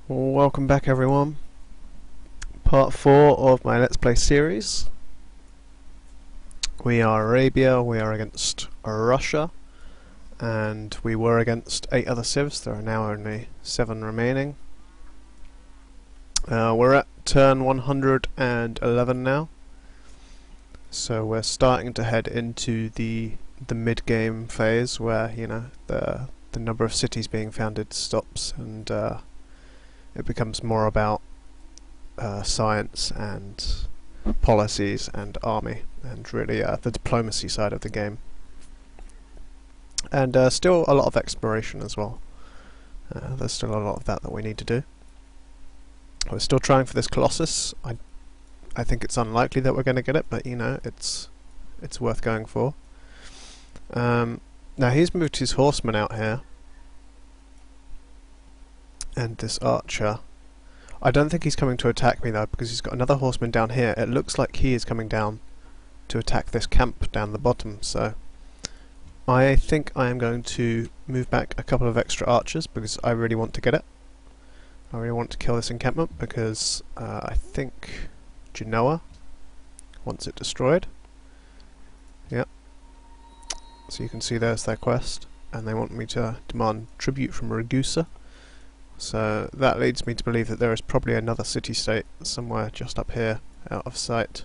Welcome back everyone. Part 4 of my Let's Play series. We are Arabia, we are against Russia, and we were against 8 other civs. There are now only 7 remaining. We're at turn 111 now, so we're starting to head into the mid-game phase where, you know, the number of cities being founded stops and it becomes more about science and policies and army and really the diplomacy side of the game. And still a lot of exploration as well. There's still a lot of that we need to do. We're still trying for this Colossus. I think it's unlikely that we're going to get it, but you know, it's worth going for. Now he's moved his horsemen out here. And this archer, I don't think he's coming to attack me though, because he's got another horseman down here. It looks like he is coming down to attack this camp down the bottom, so I think I am going to move back a couple of extra archers because I really want to get it. I really want to kill this encampment because I think Genoa wants it destroyed. Yep. So you can see there's their quest, and they want me to demand tribute from Ragusa. So that leads me to believe that there is probably another city-state somewhere just up here, out of sight.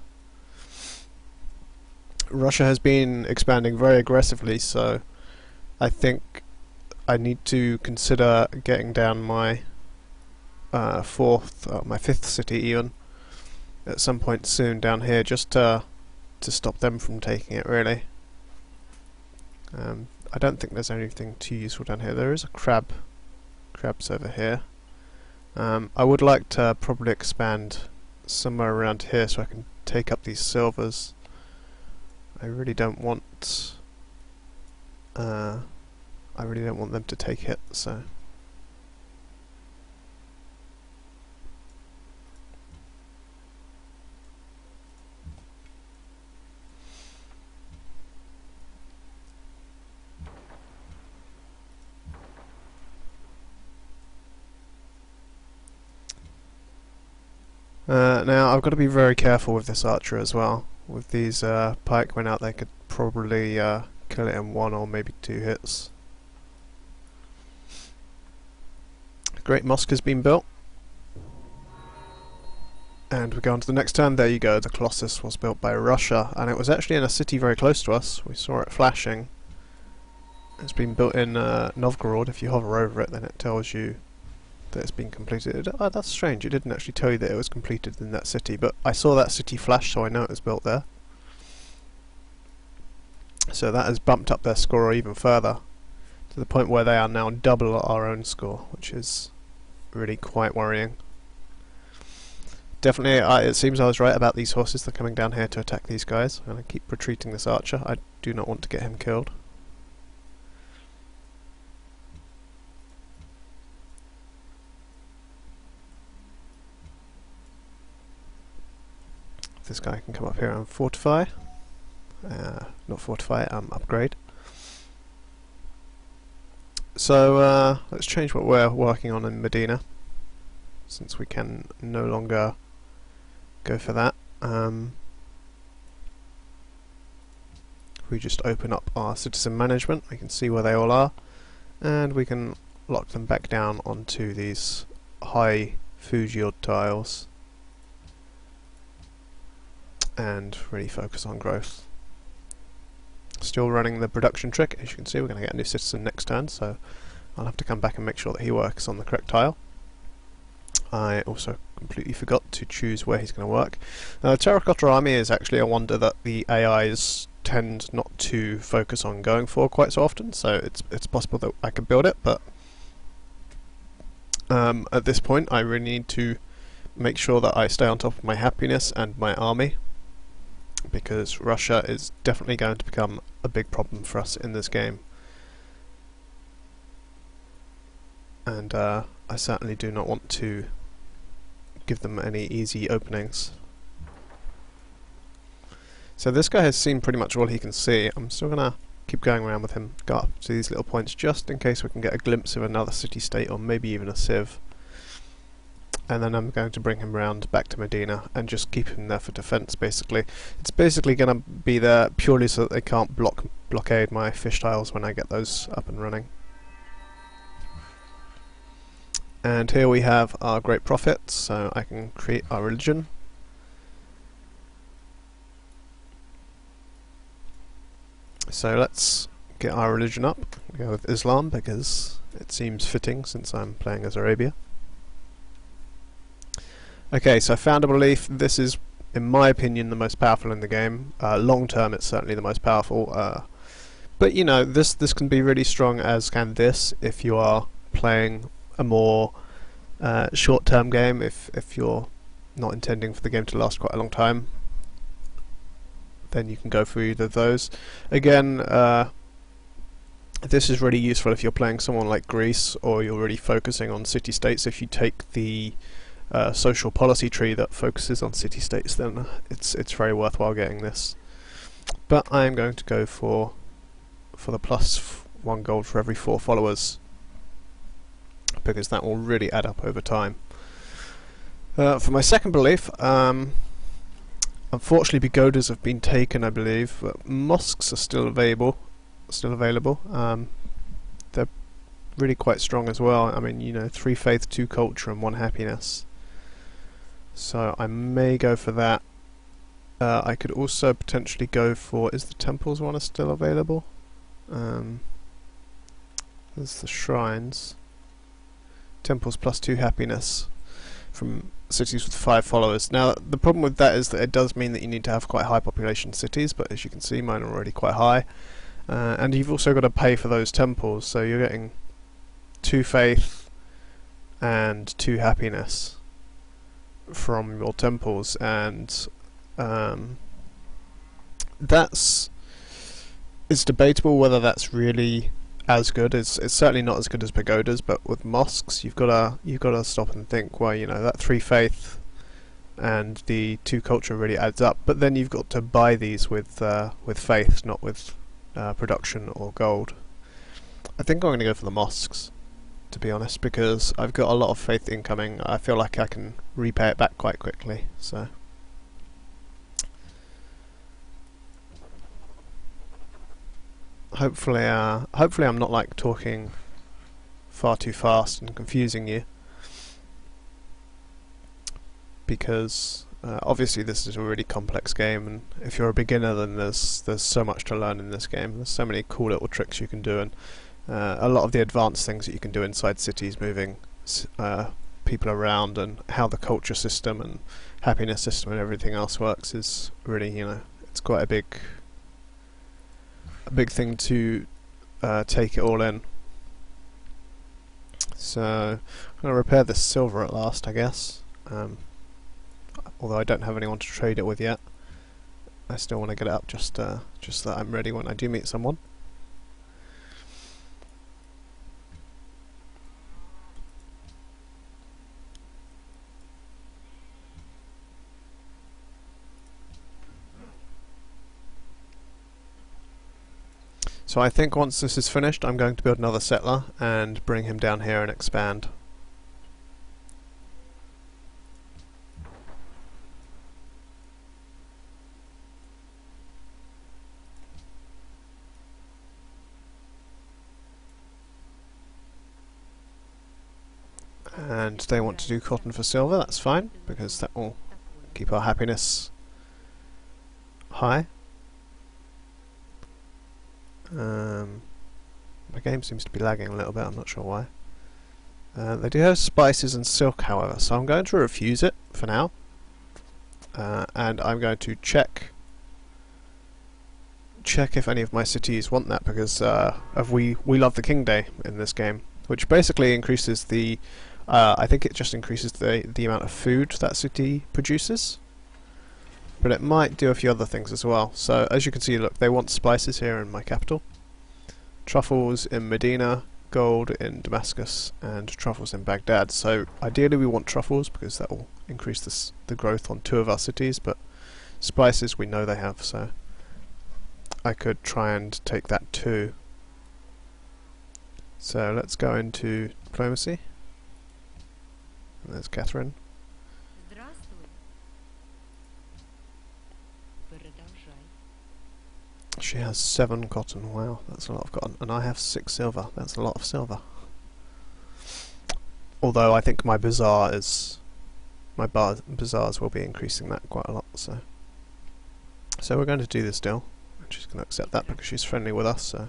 Russia has been expanding very aggressively, so I think I need to consider getting down my my fifth city even, at some point soon down here, just to stop them from taking it, really. I don't think there's anything too useful down here. There is a crabs over here. I would like to probably expand somewhere around here so I can take up these silvers. I really don't want them to take it, so now I've got to be very careful with this archer as well. With these pikemen out, they could probably kill it in 1 or maybe 2 hits. The Great Mosque has been built, and we go on to the next turn. There you go, the Colossus was built by Russia, and it was actually in a city very close to us. We saw it flashing. It's been built in Novgorod. If you hover over it, then it tells you that it's been completed. Oh, that's strange, it didn't actually tell you that it was completed in that city, but I saw that city flash, so I know it was built there. So that has bumped up their score even further, to the point where they are now double our own score, which is really quite worrying. Definitely, it seems I was right about these horses. They're coming down here to attack these guys. I'm going to keep retreating this archer. I do not want to get him killed. This guy can come up here and fortify. Not fortify, upgrade. So let's change what we're working on in Medina, since we can no longer go for that. We just open up our citizen management, we can see where they all are, and we can lock them back down onto these high food yield tiles and really focus on growth. Still running the production trick. As you can see, we're going to get a new citizen next turn, so I'll have to come back and make sure that he works on the correct tile. I also completely forgot to choose where he's going to work. Terracotta Army is actually a wonder that the AIs tend not to focus on going for quite so often, so it's possible that I could build it, but at this point I really need to make sure that I stay on top of my happiness and my army, because Russia is definitely going to become a big problem for us in this game. And I certainly do not want to give them any easy openings. So this guy has seen pretty much all he can see. I'm still going to keep going around with him, go up to these little points just in case we can get a glimpse of another city-state or maybe even a civ. and then I'm going to bring him round back to Medina and just keep him there for defence. Basically, it's basically going to be there purely so that they can't blockade my fish tiles when I get those up and running. And here we have our great prophet, so I can create our religion. So let's get our religion up. We'll go with Islam because it seems fitting since I'm playing as Arabia. Okay, so I found a belief. This is, in my opinion, the most powerful in the game. Long term, it's certainly the most powerful. But you know, this can be really strong, as can this, if you are playing a more short-term game. If you're not intending for the game to last quite a long time, then you can go for either of those. Again, this is really useful if you're playing someone like Greece, or you're really focusing on city-states. If you take the social policy tree that focuses on city-states, then it's very worthwhile getting this. But I am going to go for the +1 gold for every 4 followers, because that will really add up over time. For my second belief, unfortunately pagodas have been taken, I believe, but mosques are still available. They're really quite strong as well. I mean, you know, 3 faith, 2 culture, and 1 happiness. So I may go for that. I could also potentially go for, is the temples one still available? There's the shrines. Temples +2 happiness from cities with 5 followers. Now the problem with that is that it does mean that you need to have quite high population cities, but as you can see, mine are already quite high. And you've also got to pay for those temples, so you're getting 2 faith and 2 happiness from your temples, and it's debatable whether that's really as good. It's certainly not as good as pagodas, but with mosques you've got to stop and think, well, you know, that 3 faith and the 2 culture really adds up, but then you've got to buy these with faith, not with production or gold. I think I'm going to go for the mosques, to be honest, because I've got a lot of faith incoming. I feel like I can repay it back quite quickly. So hopefully I'm not like talking far too fast and confusing you, because obviously this is a really complex game, and if you're a beginner, then there's so much to learn in this game. There's so many cool little tricks you can do, and a lot of the advanced things that you can do inside cities, moving people around, and how the culture system and happiness system and everything else works is really, you know, it's quite a big thing to take it all in. So I'm going to repair this silver at last, I guess. Although I don't have anyone to trade it with yet, I still want to get it up just so that I'm ready when I do meet someone. So I think once this is finished, I'm going to build another settler and bring him down here and expand. And they want to do cotton for silver. That's fine, because that will keep our happiness high. My game seems to be lagging a little bit, I'm not sure why. They do have spices and silk, however, so I'm going to refuse it for now. And I'm going to check if any of my cities want that, because we love the King Day in this game, which basically increases the I think it just increases the amount of food that city produces, but it might do a few other things as well. So as you can see, look, they want spices here in my capital, truffles in Medina, gold in Damascus, and truffles in Baghdad. So ideally we want truffles because that will increase the growth on 2 of our cities, but spices we know they have, so I could try and take that too. So let's go into diplomacy. There's Catherine. Здравствуй. Продолжай. She has 7 cotton. Wow, that's a lot of cotton. And I have 6 silver. That's a lot of silver. Although I think my bazaars will be increasing that quite a lot. So we're going to do this deal. And she's going to accept that because she's friendly with us. So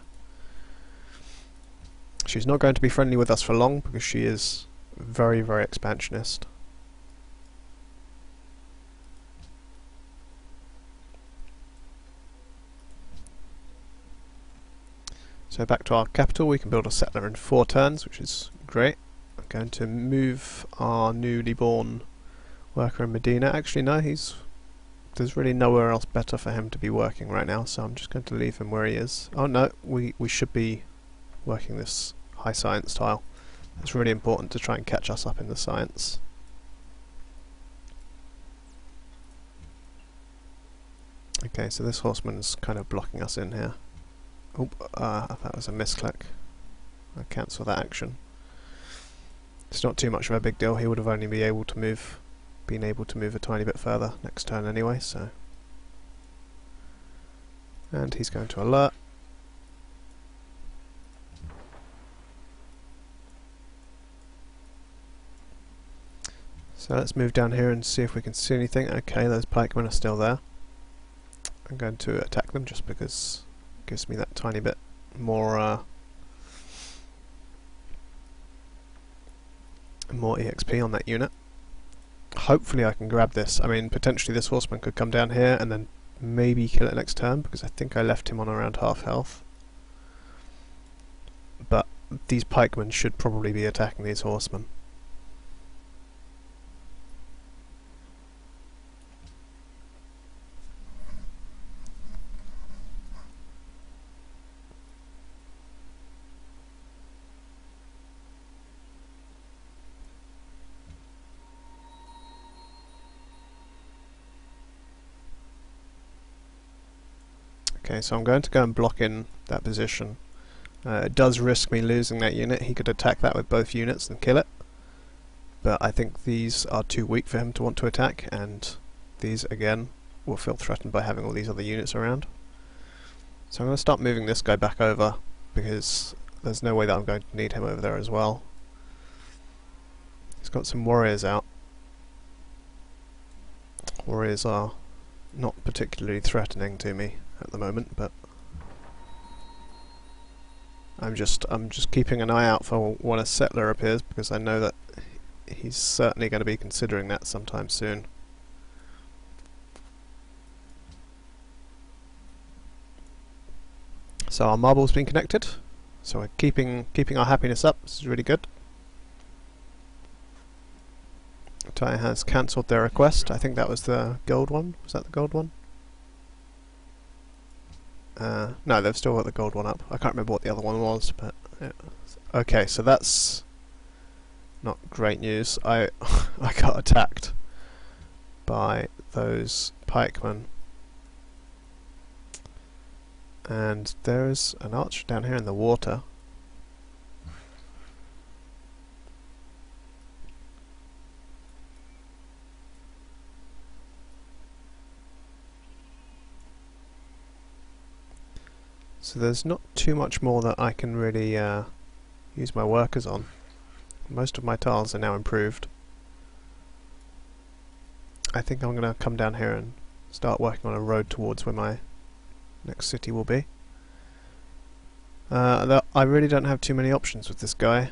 she's not going to be friendly with us for long because she is very, very expansionist. So back to our capital, we can build a settler in 4 turns, which is great. I'm going to move our newly born worker in Medina. Actually no, there's really nowhere else better for him to be working right now, so I'm just going to leave him where he is. Oh no, we should be working this high science tile. It's really important to try and catch us up in the science. Okay, so this horseman's kind of blocking us in here. Oh, that was a misclick. I cancel that action. It's not too much of a big deal. He would have only been able to move a tiny bit further next turn anyway. So, and he's going to alert. So let's move down here and see if we can see anything. Okay, those pikemen are still there. I'm going to attack them just because it gives me that tiny bit more more EXP on that unit. Hopefully I can grab this. I mean, potentially this horseman could come down here and then maybe kill it next turn, because I think I left him on around half health. But these pikemen should probably be attacking these horsemen. Okay, so I'm going to go and block in that position. It does risk me losing that unit. He could attack that with both units and kill it. But I think these are too weak for him to want to attack, and these, again, will feel threatened by having all these other units around. So I'm going to start moving this guy back over, because there's no way that I'm going to need him over there as well. He's got some warriors out. Warriors are not particularly threatening to me at the moment, but I'm just keeping an eye out for when a settler appears, because I know that he's certainly going to be considering that sometime soon. So our marble's been connected, so we're keeping our happiness up. This is really good. Tai has cancelled their request. I think that was the gold one. Was that the gold one? No, they've still got the gold one up. I can't remember what the other one was, but yeah. Okay, so that's not great news. I got attacked by those pikemen, and there's an archer down here in the water. So there's not too much more that I can really use my workers on. Most of my tiles are now improved. I think I'm going to come down here and start working on a road towards where my next city will be. I really don't have too many options with this guy.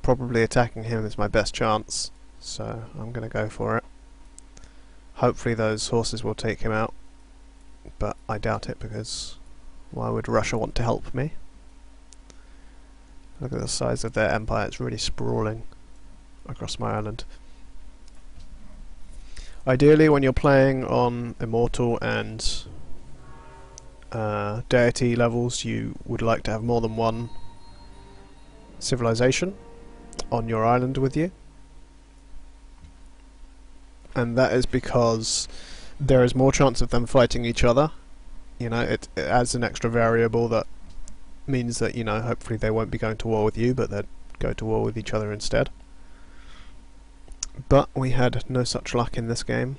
Probably attacking him is my best chance, so I'm going to go for it. Hopefully those horses will take him out, but I doubt it, because why would Russia want to help me? Look at the size of their empire, it's really sprawling across my island. Ideally, when you're playing on Immortal and deity levels, you would like to have more than one civilization on your island with you. And that is because there is more chance of them fighting each other. You know, it adds an extra variable that means that, you know, hopefully they won't be going to war with you, but they'd go to war with each other instead. But we had no such luck in this game.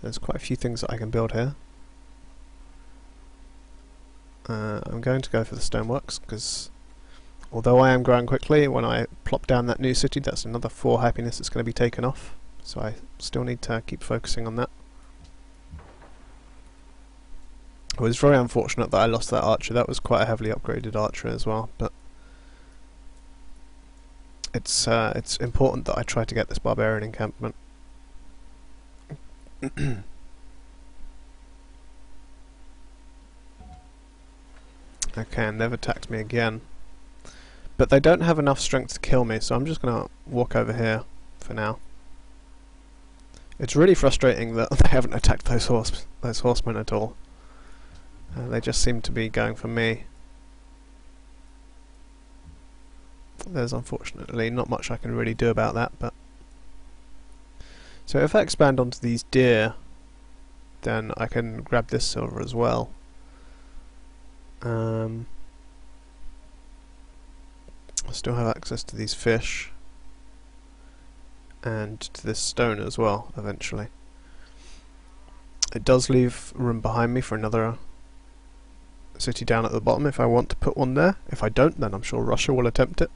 There's quite a few things that I can build here. I'm going to go for the stoneworks, because although I am growing quickly, when I plop down that new city, that's another 4 happiness that's going to be taken off. So I still need to keep focusing on that. It was very unfortunate that I lost that archer. That was quite a heavily upgraded archer as well, but it's important that I try to get this barbarian encampment. Okay, and they've attacked me again. But they don't have enough strength to kill me, so I'm just going to walk over here for now. It's really frustrating that they haven't attacked those horsemen at all. They just seem to be going for me. There's unfortunately not much I can really do about that, but... So if I expand onto these deer, then I can grab this silver as well. I still have access to these fish and to this stone as well eventually. It does leave room behind me for another city down at the bottom if I want to put one there. If I don't, then I'm sure Russia will attempt it.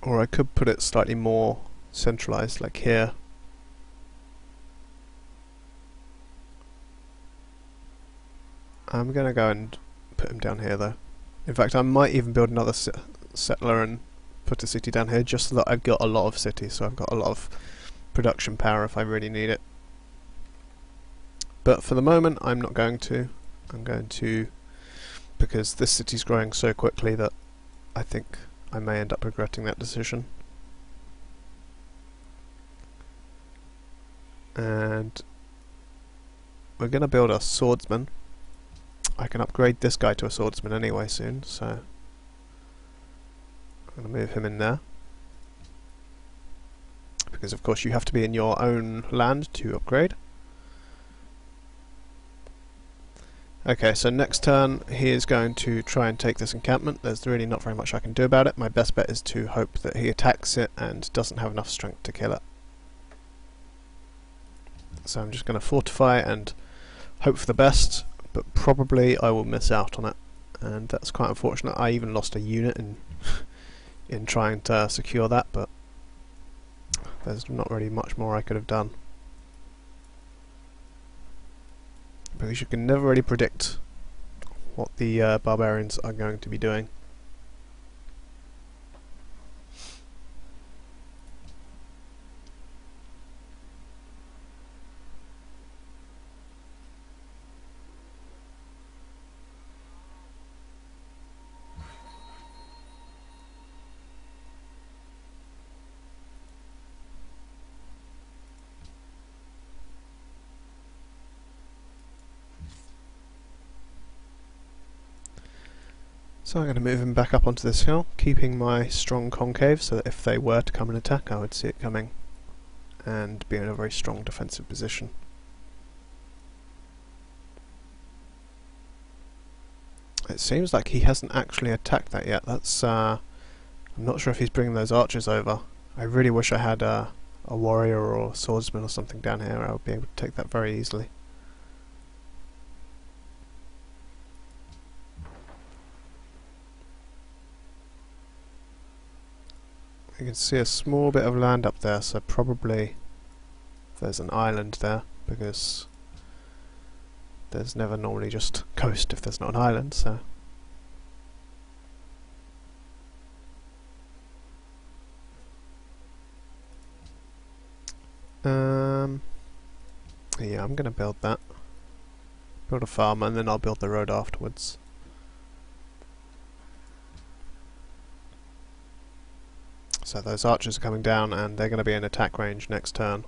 Or I could put it slightly more centralized, like here. I'm going to go and put him down here though. In fact, I might even build another settler and put a city down here just so that I've got a lot of cities, so I've got a lot of production power if I really need it. But for the moment I'm not going to. I'm going to, because this city's growing so quickly that I think I may end up regretting that decision. And we're going to build a swordsman. I can upgrade this guy to a swordsman anyway soon, so I'm going to move him in there. Because of course you have to be in your own land to upgrade. Okay, so next turn he is going to try and take this encampment. There's really not very much I can do about it. My best bet is to hope that he attacks it and doesn't have enough strength to kill it. So I'm just going to fortify and hope for the best, but probably I will miss out on it. And that's quite unfortunate. I even lost a unit in trying to secure that, but there's not really much more I could have done. Because you can never really predict what the barbarians are going to be doing. So I'm going to move him back up onto this hill, keeping my strong concave so that if they were to come and attack I would see it coming and be in a very strong defensive position. It seems like he hasn't actually attacked that yet. That's I'm not sure if he's bringing those archers over. I really wish I had a warrior or a swordsman or something down here. I would be able to take that very easily. You can see a small bit of land up there, so probably there's an island there, because there's never normally just coast if there's not an island, so... yeah, I'm gonna build that. Build a farm and then I'll build the road afterwards. So those archers are coming down and they're going to be in attack range next turn.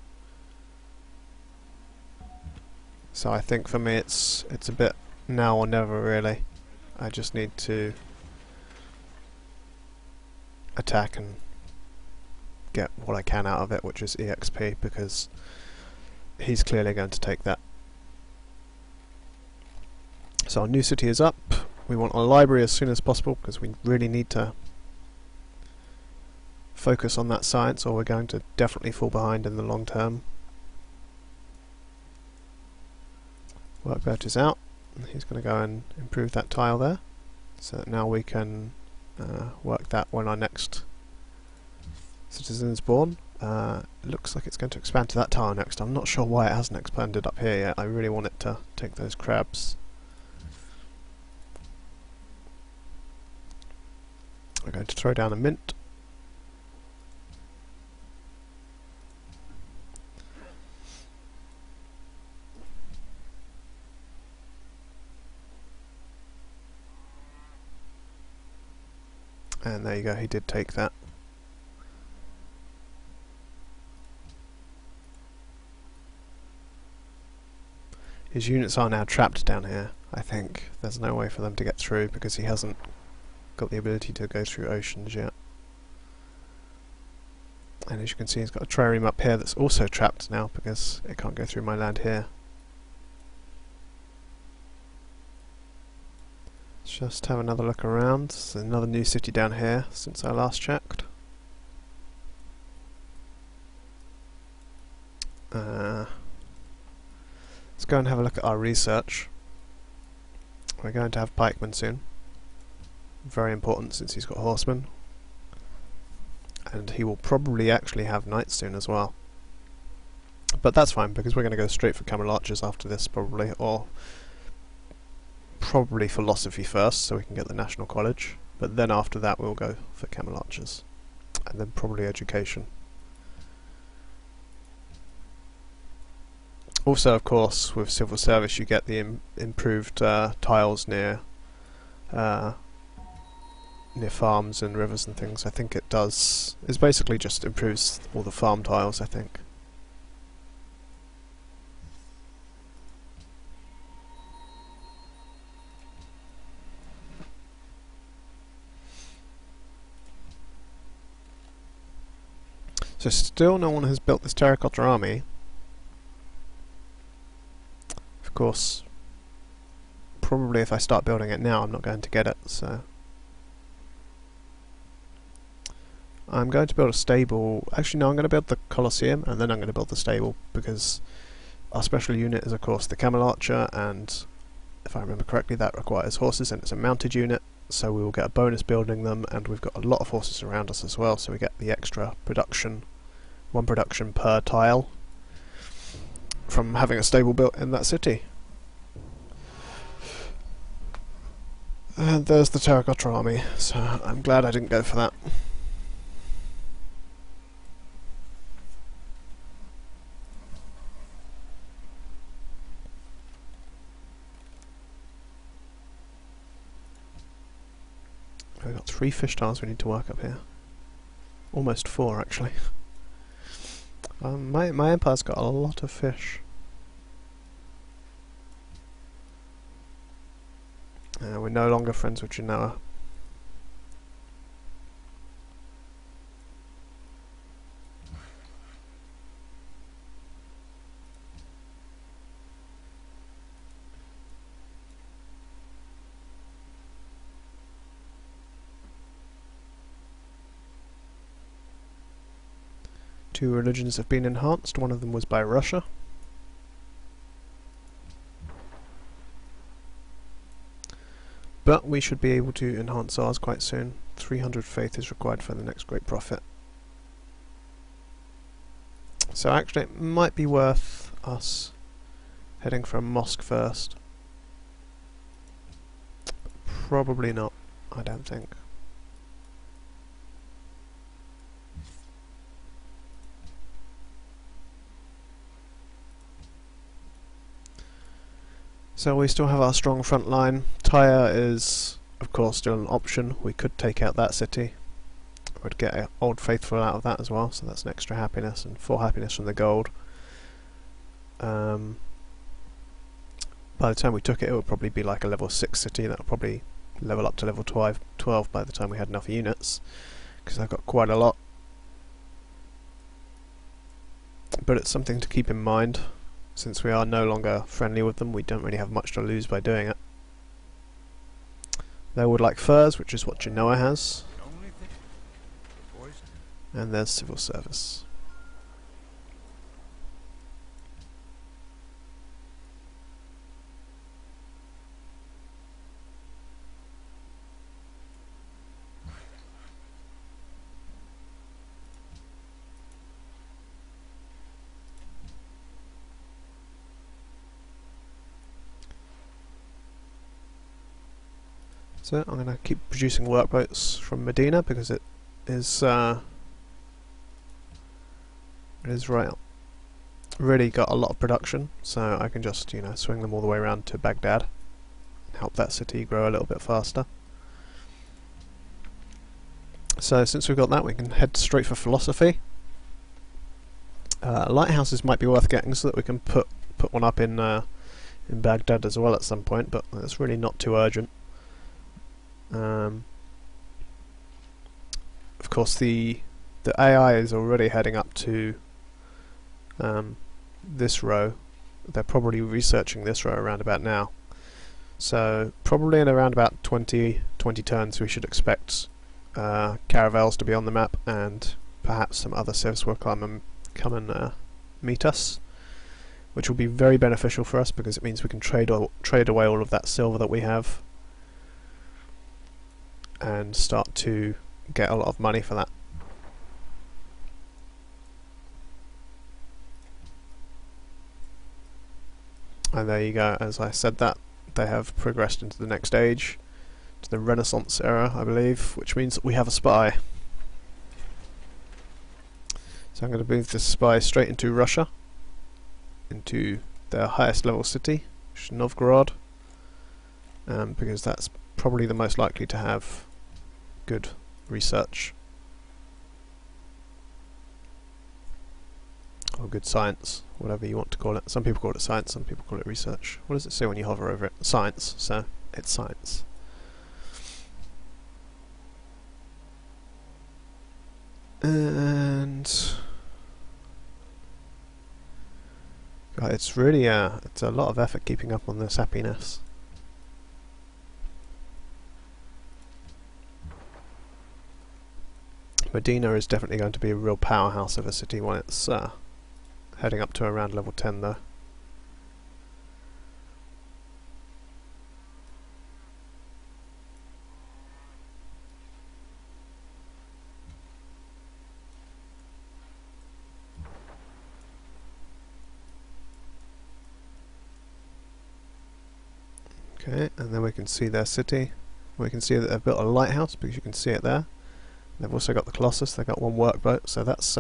So I think for me it's a bit now or never really. I just need to attack and get what I can out of it, which is EXP, because he's clearly going to take that. So our new city is up. We want a library as soon as possible because we really need to focus on that science, or we're going to definitely fall behind in the long term. Workboat is out. He's going to go and improve that tile there, so that now we can work that when our next citizen is born. It looks like it's going to expand to that tile next. I'm not sure why it hasn't expanded up here yet. I really want it to take those crabs. We're going to throw down a mint. And there you go, he did take that. His units are now trapped down here, I think. There's no way for them to get through because he hasn't got the ability to go through oceans yet. And as you can see, he's got a trireme up here that's also trapped now because it can't go through my land here. Let's just have another look around. There's another new city down here since I last checked. Let's go and have a look at our research. We're going to have pikemen soon. Very important since he's got horsemen. And he will probably actually have knights soon as well. But that's fine because we're going to go straight for camel archers after this probably, or probably philosophy first so we can get the National College. But then after that we'll go for camel archers. And then probably education. Also, of course, with civil service you get the improved tiles near farms and rivers and things. I think it does. It basically just improves all the farm tiles, I think. So still no one has built this terracotta army. Of course, probably if I start building it now I'm not going to get it, so I'm going to build a stable. Actually no, I'm going to build the Colosseum and then I'm going to build the stable, because our special unit is of course the camel archer, and if I remember correctly that requires horses and it's a mounted unit, so we will get a bonus building them, and we've got a lot of horses around us as well, so we get the extra production, one production per tile, from having a stable built in that city. And there's the terracotta army, so I'm glad I didn't go for that. We've got 3 fish tiles we need to work up here. Almost 4 actually. My empire's got a lot of fish. We're no longer friends with Genoa. Two religions have been enhanced. One of them was by Russia. But we should be able to enhance ours quite soon. 300 faith is required for the next great prophet. So actually it might be worth us heading for a mosque first. Probably not, I don't think. So we still have our strong front line. Tyre is, of course, still an option. We could take out that city. We'd get an Old Faithful out of that as well, so that's an extra happiness, and 4 happiness from the gold. By the time we took it, it would probably be like a level 6 city. That would probably level up to level 12 by the time we had enough units, because I've got quite a lot. but it's something to keep in mind. Since we are no longer friendly with them, we don't really have much to lose by doing it. They would like furs, which is what Genoa has. And there's civil service. So I'm going to keep producing workboats from Medina because it is right, really got a lot of production, so I can just, you know, swing them all the way around to Baghdad and help that city grow a little bit faster. So since we've got that, we can head straight for philosophy. Lighthouses might be worth getting so that we can put one up in Baghdad as well at some point, but it's really not too urgent. Of course, the AI is already heading up to this row. They're probably researching this row around about now. So probably in around about 20 turns we should expect caravels to be on the map, and perhaps some other civs will come and meet us, which will be very beneficial for us because it means we can trade away all of that silver that we have and start to get a lot of money for that. And there you go, as I said that, they have progressed into the next age, to the Renaissance era, I believe, which means that we have a spy. So I'm going to move this spy straight into Russia, into their highest level city, which is Novgorod, because that's probably the most likely to have good research or good science, whatever you want to call it. Some people call it science, some people call it research. What does it say when you hover over it? Science, so it's science. And God, it's really it's a lot of effort keeping up on this happiness. Medina is definitely going to be a real powerhouse of a city when it's heading up to around level 10 though. Okay, and then we can see their city. We can see that they've built a lighthouse because you can see it there. They've also got the Colossus, they've got one workboat, so that's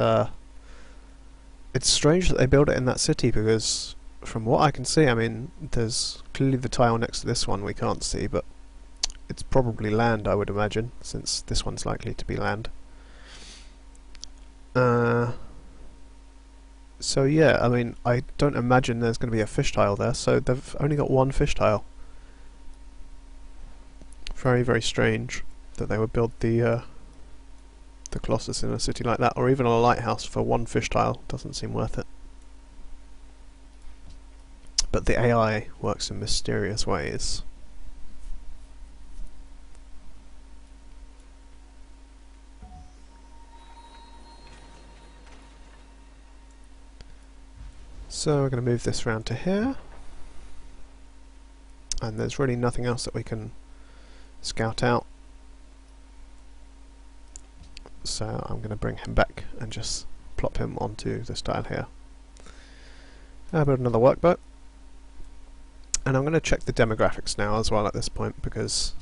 it's strange that they build it in that city because from what I can see, I mean, there's clearly the tile next to this one we can't see, but it's probably land, I would imagine, since this one's likely to be land. So yeah, I mean, I don't imagine there's going to be a fish tile there, so they've only got one fish tile. Very, very strange that they would build the Colossus in a city like that, or even a lighthouse for one fish tile. Doesn't seem worth it. But the AI works in mysterious ways. So we're going to move this round to here, and there's really nothing else that we can scout out. So I'm going to bring him back and just plop him onto this tile here. I'll build another workboat, and I'm going to check the demographics now as well at this point because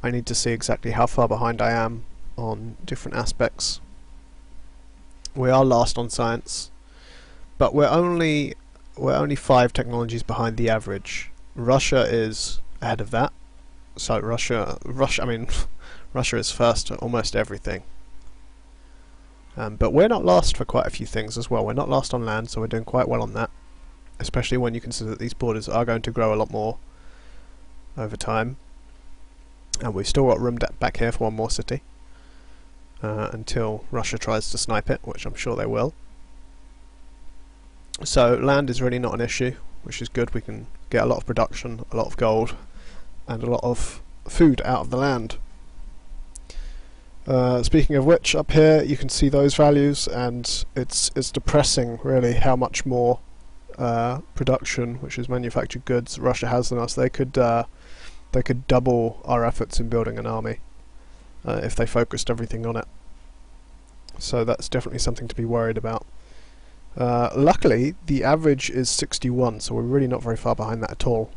I need to see exactly how far behind I am on different aspects. We are last on science, but we're only 5 technologies behind the average. Russia is ahead of that. So Russia is first at almost everything. But we're not last for quite a few things as well. We're not last on land, so we're doing quite well on that. Especially when you consider that these borders are going to grow a lot more over time. And we've still got room back here for one more city. Until Russia tries to snipe it, which I'm sure they will. So land is really not an issue, which is good. We can get a lot of production, a lot of gold, and a lot of food out of the land. Speaking of which, up here you can see those values, and it's depressing really how much more production, which is manufactured goods, Russia has than us. They could double our efforts in building an army if they focused everything on it. So that's definitely something to be worried about. Luckily, the average is 61, so we're really not very far behind that at all.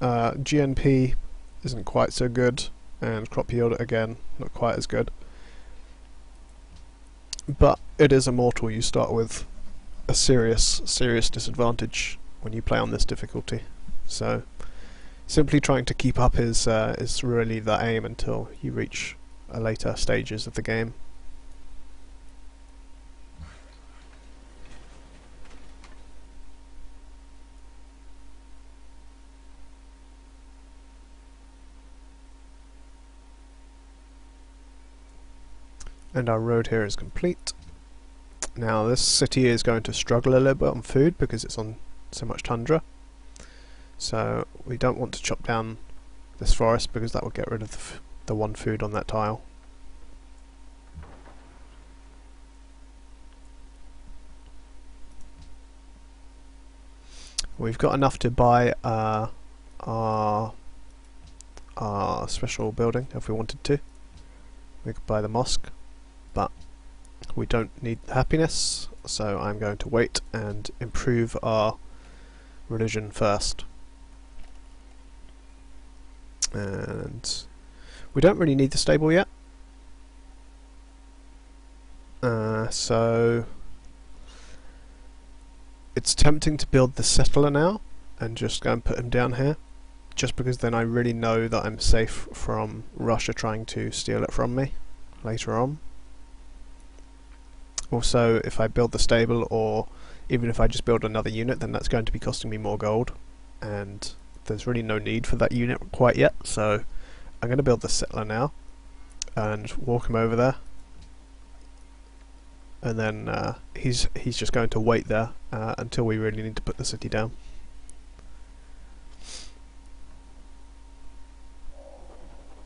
GNP isn't quite so good, and crop yield again not quite as good. But it is Immortal. You start with a serious disadvantage when you play on this difficulty. So simply trying to keep up is really the aim until you reach later stages of the game. And our road here is complete. Now this city is going to struggle a little bit on food because it's on so much tundra. So we don't want to chop down this forest because that will get rid of the one food on that tile. We've got enough to buy our special building if we wanted to. We could buy the mosque, but we don't need happiness, so I'm going to wait and improve our religion first. And we don't really need the stable yet, so it's tempting to build the settler now and just go and put him down here, just because then I really know that I'm safe from Russia trying to steal it from me later on. Also, if I build the stable, or even if I just build another unit, then that's going to be costing me more gold, and there's really no need for that unit quite yet, so I'm going to build the settler now and walk him over there, and then he's just going to wait there until we really need to put the city down.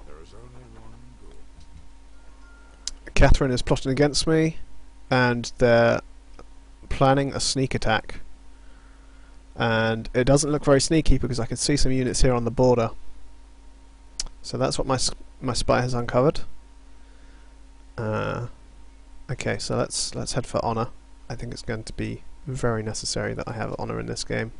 There is only one good. Catherine is plotting against me, and they're planning a sneak attack. And it doesn't look very sneaky because I can see some units here on the border. So that's what my spy has uncovered. Okay, so let's head for honor. I think it's going to be very necessary that I have honor in this game.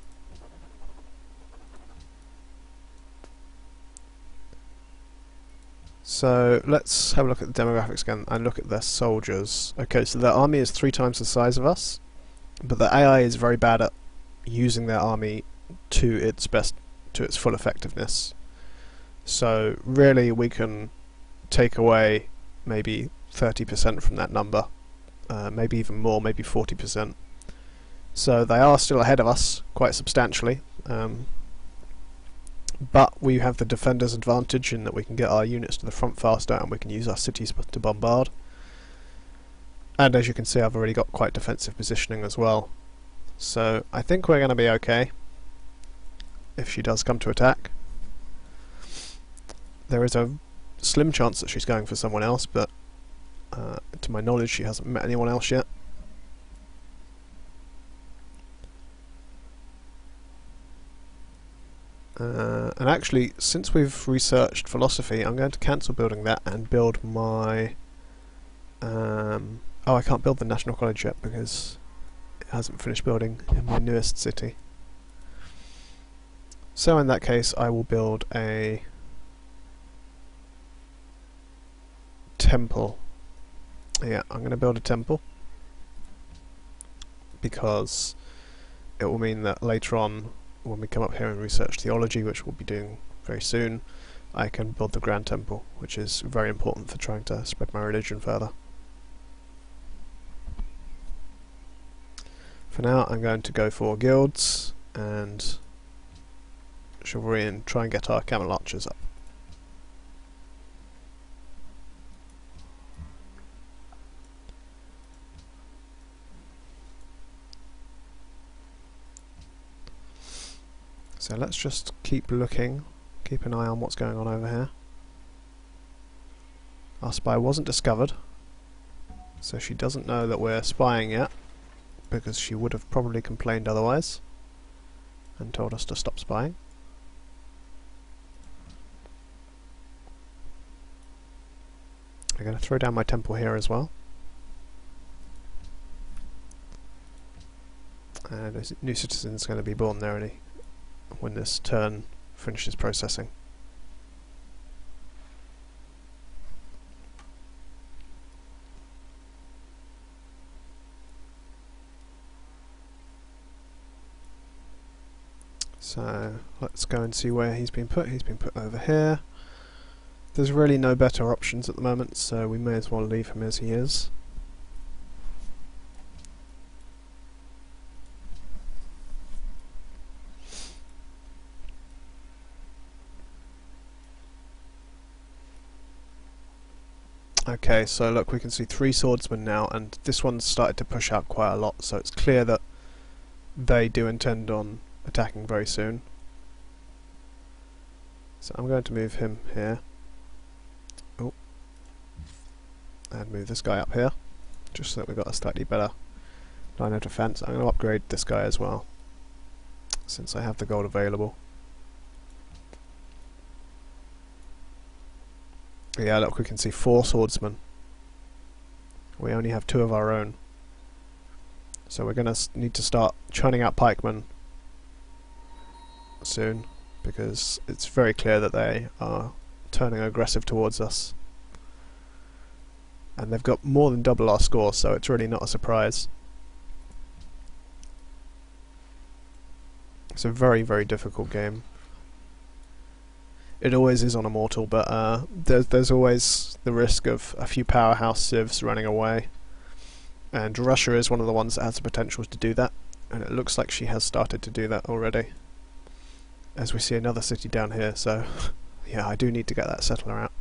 So let's have a look at the demographics again and look at their soldiers. Okay, so their army is 3 times the size of us, but the AI is very bad at using their army to its full effectiveness. So really we can take away maybe 30% from that number, maybe even more, maybe 40%. So they are still ahead of us quite substantially, but we have the defender's advantage in that we can get our units to the front faster and we can use our cities to bombard. And as you can see, I've already got quite defensive positioning as well. So I think we're going to be okay if she does come to attack. There is a slim chance that she's going for someone else, but to my knowledge she hasn't met anyone else yet. And actually, since we've researched philosophy, I'm going to cancel building that and build my... oh, I can't build the National College yet because it hasn't finished building in my newest city. So in that case, I will build a temple. Yeah, I'm going to build a temple because it will mean that later on, when we come up here and research theology, which we'll be doing very soon, I can build the Grand Temple, which is very important for trying to spread my religion further. For now, I'm going to go for guilds and chivalry and try and get our camel archers up. So let's just keep looking, keep an eye on what's going on over here. Our spy wasn't discovered, so she doesn't know that we're spying yet, because she would have probably complained otherwise and told us to stop spying. I'm going to throw down my temple here as well. And a new citizen's going to be born there when this turn finishes processing. So let's go and see where he's been put. He's been put over here. There's really no better options at the moment, so we may as well leave him as he is. Okay, so look, we can see 3 swordsmen now, and this one's started to push out quite a lot, so it's clear that they do intend on attacking very soon. So I'm going to move him here. Oh. And move this guy up here, just so that we've got a slightly better line of defense. I'm going to upgrade this guy as well, since I have the gold available. Yeah, look, we can see 4 swordsmen. We only have 2 of our own. So we're going to need to start churning out pikemen soon, because it's very clear that they are turning aggressive towards us. And they've got more than double our score, so it's really not a surprise. It's a very, very difficult game. It always is on Immortal, but there's always the risk of a few powerhouse civs running away. And Russia is one of the ones that has the potential to do that, and it looks like she has started to do that already. As we see another city down here, so yeah, I do need to get that settler out.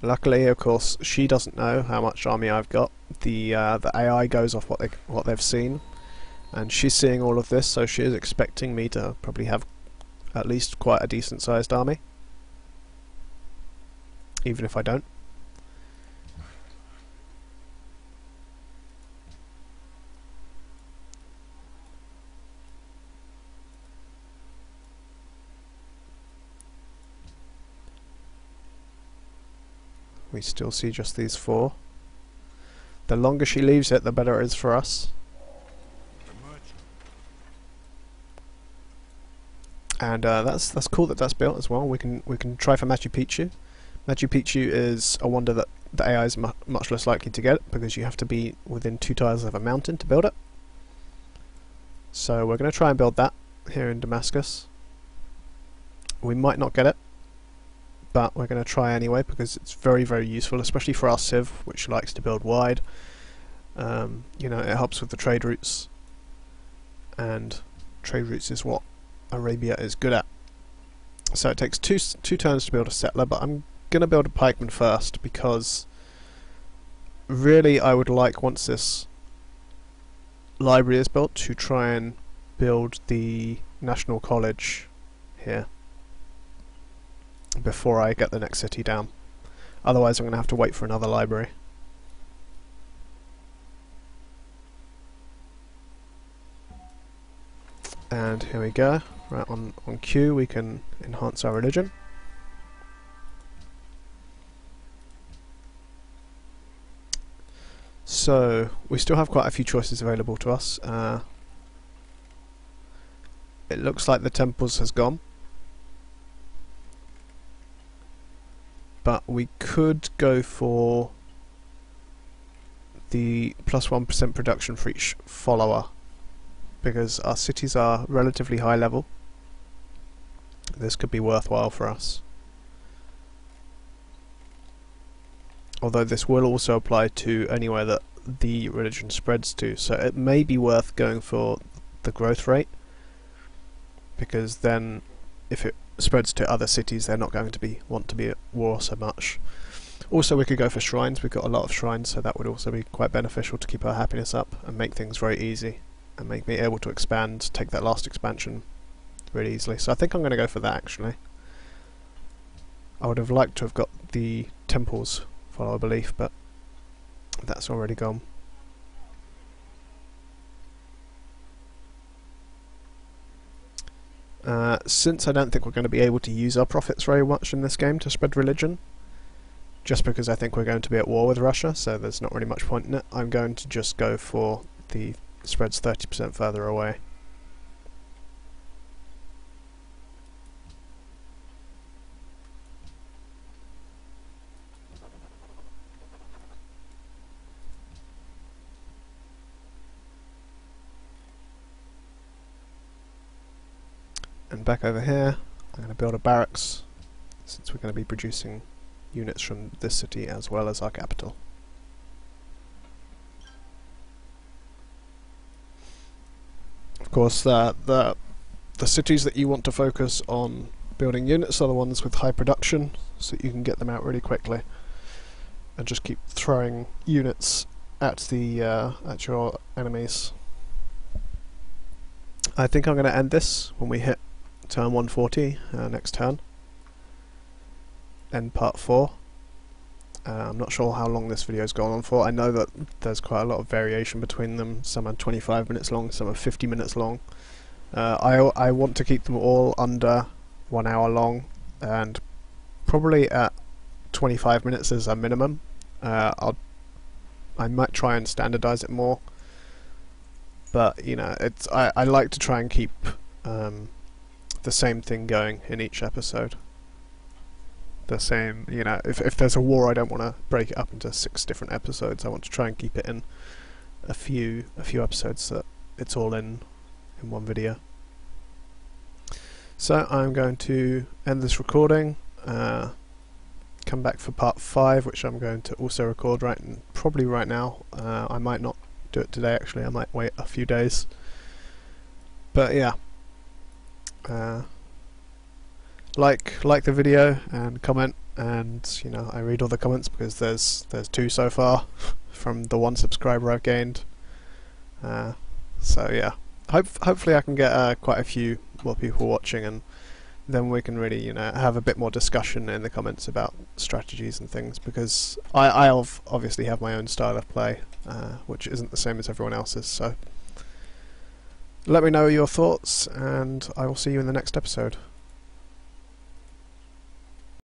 Luckily, of course, she doesn't know how much army I've got. The AI goes off what they've seen, and she's seeing all of this, so she is expecting me to probably have at least quite a decent sized army, even if I don't. We still see just these 4. The longer she leaves it, the better it is for us. And that's cool that that's built as well. We can try for Machu Picchu. Machu Picchu is a wonder that the AI is much less likely to get, because you have to be within 2 tiles of a mountain to build it. So we're going to try and build that here in Damascus. We might not get it, but we're going to try anyway, because it's very, very useful, especially for our civ, which likes to build wide. You know, it helps with the trade routes, and trade routes is what Arabia is good at. So it takes two turns to build a settler, but I'm going to build a pikeman first, because really I would like, once this library is built, to try and build the National College here before I get the next city down. Otherwise I'm going to have to wait for another library. And here we go. Right, on Q we can enhance our religion. So we still have quite a few choices available to us. It looks like the temples has gone, but we could go for the +1% production for each follower, because our cities are relatively high level. This could be worthwhile for us. Although this will also apply to anywhere that the religion spreads to, so it may be worth going for the growth rate, because then if it spreads to other cities they're not going to want to be at war so much. Also, we could go for shrines. We've got a lot of shrines, so that would also be quite beneficial to keep our happiness up and make things very easy and make me able to expand, take that last expansion really easily. So I think I'm going to go for that, actually. I would have liked to have got the temples, follow a belief, but that's already gone. Since I don't think we're going to be able to use our profits very much in this game to spread religion, just because I think we're going to be at war with Russia, so there's not really much point in it, I'm going to just go for the spreads 30% further away. And back over here, I'm going to build a barracks, since we're going to be producing units from this city as well as our capital. Of course, the cities that you want to focus on building units are the ones with high production, so that you can get them out really quickly, and just keep throwing units at the at your enemies. I think I'm going to end this when we hit turn 140 next turn. End part 4. I'm not sure how long this video's gone on for. I know that there's quite a lot of variation between them. Some are 25 minutes long, some are 50 minutes long. I want to keep them all under 1 hour long, and probably at 25 minutes as a minimum. I might try and standardize it more, but you know, I like to try and keep the same thing going in each episode. The same, you know, if there's a war, I don't want to break it up into 6 different episodes. I want to try and keep it in a few episodes so that it's all in one video. So I'm going to end this recording, come back for part 5, which I'm going to also record probably right now. I might not do it today, actually. I might wait a few days. But yeah, like the video and comment, and you know, I read all the comments because there's 2 so far from the 1 subscriber I've gained. So yeah, hopefully I can get quite a few more people watching, and then we can really, you know, have a bit more discussion in the comments about strategies and things, because I obviously have my own style of play, which isn't the same as everyone else's. So let me know your thoughts, and I will see you in the next episode.